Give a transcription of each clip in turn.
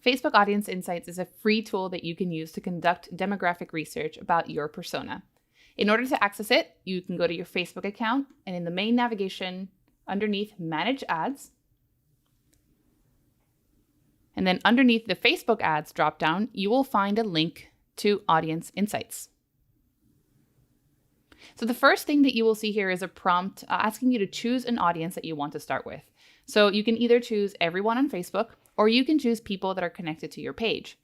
Facebook Audience Insights is a free tool that you can use to conduct demographic research about your persona. In order to access it, you can go to your Facebook account and in the main navigation underneath Manage Ads, and then underneath the Facebook Ads dropdown, you will find a link to Audience Insights. So the first thing that you will see here is a prompt asking you to choose an audience that you want to start with. So you can either choose everyone on Facebook, or you can choose people that are connected to your page.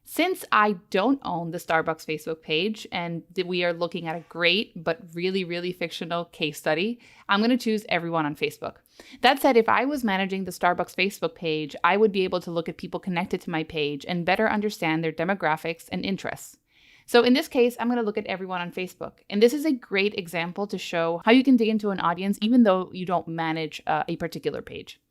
Since I don't own the Starbucks Facebook page and we are looking at a great but really, really fictional case study, I'm going to choose everyone on Facebook. That said, if I was managing the Starbucks Facebook page, I would be able to look at people connected to my page and better understand their demographics and interests. So in this case, I'm going to look at everyone on Facebook. And this is a great example to show how you can dig into an audience even though you don't manage a particular page.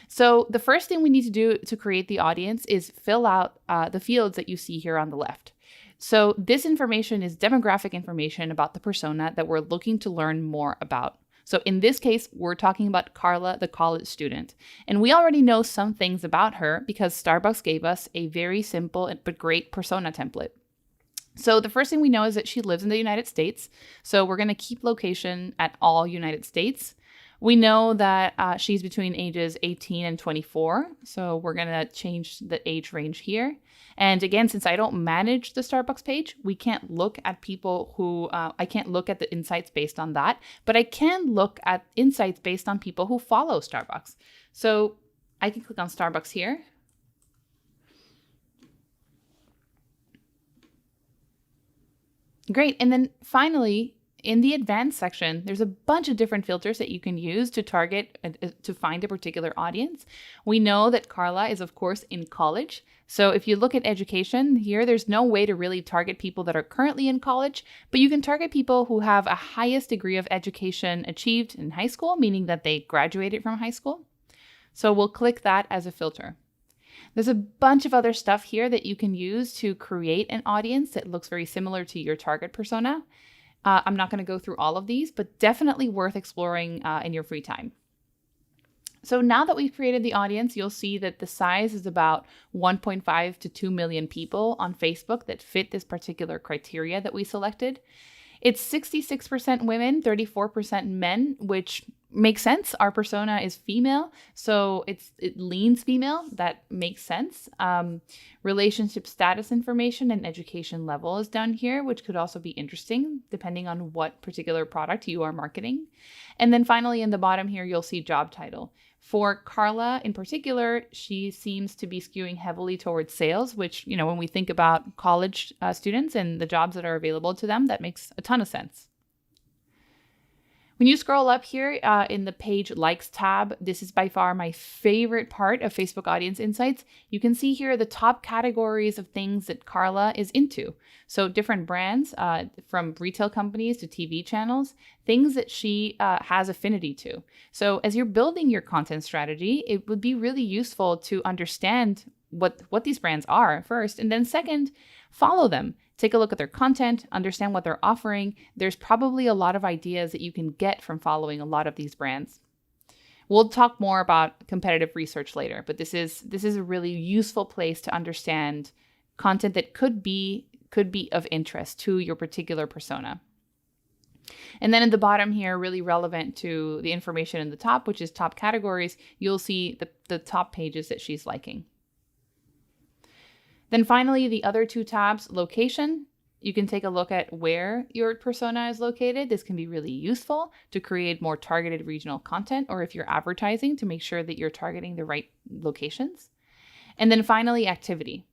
So the first thing we need to do to create the audience is fill out the fields that you see here on the left. So this information is demographic information about the persona that we're looking to learn more about. So in this case, we're talking about Carla, the college student. And we already know some things about her because Starbucks gave us a very simple but great persona template. So the first thing we know is that she lives in the United States. So we're going to keep location at all United States. We know that she's between ages 18 and 24. So we're going to change the age range here. And again, since I don't manage the Starbucks page, we can't look at people who, I can't look at the insights based on that, but I can look at insights based on people who follow Starbucks. So I can click on Starbucks here. Great. And then finally, in the advanced section, there's a bunch of different filters that you can use to target, to find a particular audience. We know that Carla is, of course, in college. So if you look at education here, there's no way to really target people that are currently in college, but you can target people who have a highest degree of education achieved in high school, meaning that they graduated from high school. So we'll click that as a filter. There's a bunch of other stuff here that you can use to create an audience that looks very similar to your target persona. I'm not going to go through all of these, but definitely worth exploring in your free time. So now that we've created the audience, you'll see that the size is about 1.5 to 2 million people on Facebook that fit this particular criteria that we selected. It's 66% women, 34% men, which makes sense. Our persona is female, so it leans female. That makes sense. Relationship status information and education level is down here, which could also be interesting depending on what particular product you are marketing. And then finally, in the bottom here, you'll see job title. For Carla in particular, she seems to be skewing heavily towards sales, which, when we think about college students and the jobs that are available to them, that makes a ton of sense. When you scroll up here in the page likes tab, this is by far my favorite part of Facebook Audience Insights. You can see here the top categories of things that Carla is into. So different brands, from retail companies to TV channels, things that she has affinity to. So as you're building your content strategy, it would be really useful to understand what these brands are first, and then second, follow them. Take a look at their content, understand what they're offering. There's probably a lot of ideas that you can get from following a lot of these brands. We'll talk more about competitive research later, but this is a really useful place to understand content that could be of interest to your particular persona. And then in the bottom here, really relevant to the information in the top, which is top categories, you'll see the top pages that she's liking. Then finally, the other two tabs, location. You can take a look at where your persona is located. This can be really useful to create more targeted regional content, or if you're advertising, to make sure that you're targeting the right locations. And then finally, activity.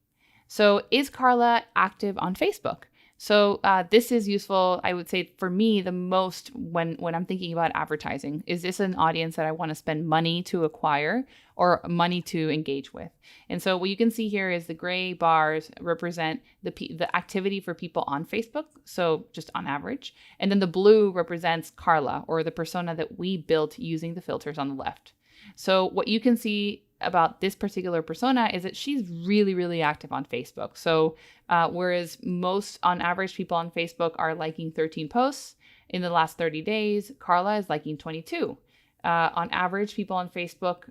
So is Carla active on Facebook? So this is useful, I would say, for me the most when I'm thinking about advertising. Is this an audience that I want to spend money to acquire or money to engage with? And so what you can see here is the gray bars represent the activity for people on Facebook, so just on average. And then the blue represents Carla, or the persona that we built using the filters on the left. So what you can see about this particular persona is that she's really, really active on Facebook. So whereas most, on average, people on Facebook are liking 13 posts in the last 30 days, Carla is liking 22. On average, people on Facebook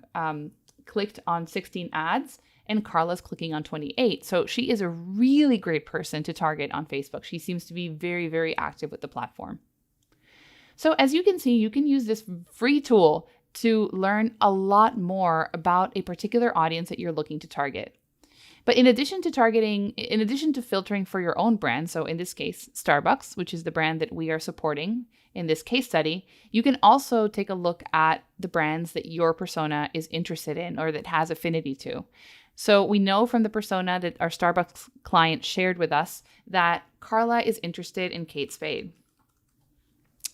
clicked on 16 ads, and Carla's clicking on 28. So she is a really great person to target on Facebook. She seems to be very, very active with the platform. So as you can see, you can use this free tool to learn a lot more about a particular audience that you're looking to target. But in addition to filtering for your own brand, so in this case, Starbucks, which is the brand that we are supporting in this case study, you can also take a look at the brands that your persona is interested in or that has affinity to. So we know from the persona that our Starbucks client shared with us that Carla is interested in Kate Spade.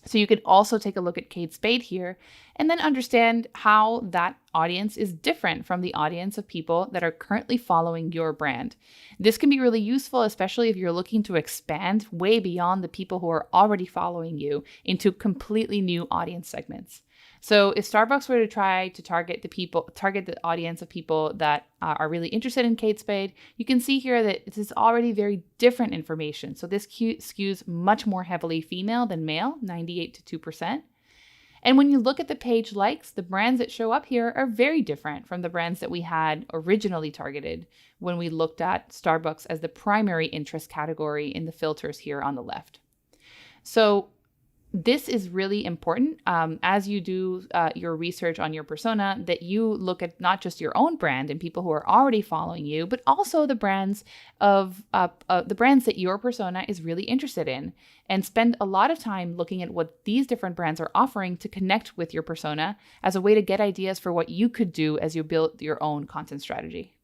So you could also take a look at Kate Spade here and then understand how that audience is different from the audience of people that are currently following your brand. This can be really useful, especially if you're looking to expand way beyond the people who are already following you into completely new audience segments. So if Starbucks were to try to target the audience of people that are really interested in Kate Spade, you can see here that this is already very different information. So this skews much more heavily female than male, 98 to 2%. And when you look at the page likes, the brands that show up here are very different from the brands that we had originally targeted when we looked at Starbucks as the primary interest category in the filters here on the left. So this is really important as you do your research on your persona, that you look at not just your own brand and people who are already following you, but also the brands that your persona is really interested in, and spend a lot of time looking at what these different brands are offering to connect with your persona as a way to get ideas for what you could do as you build your own content strategy.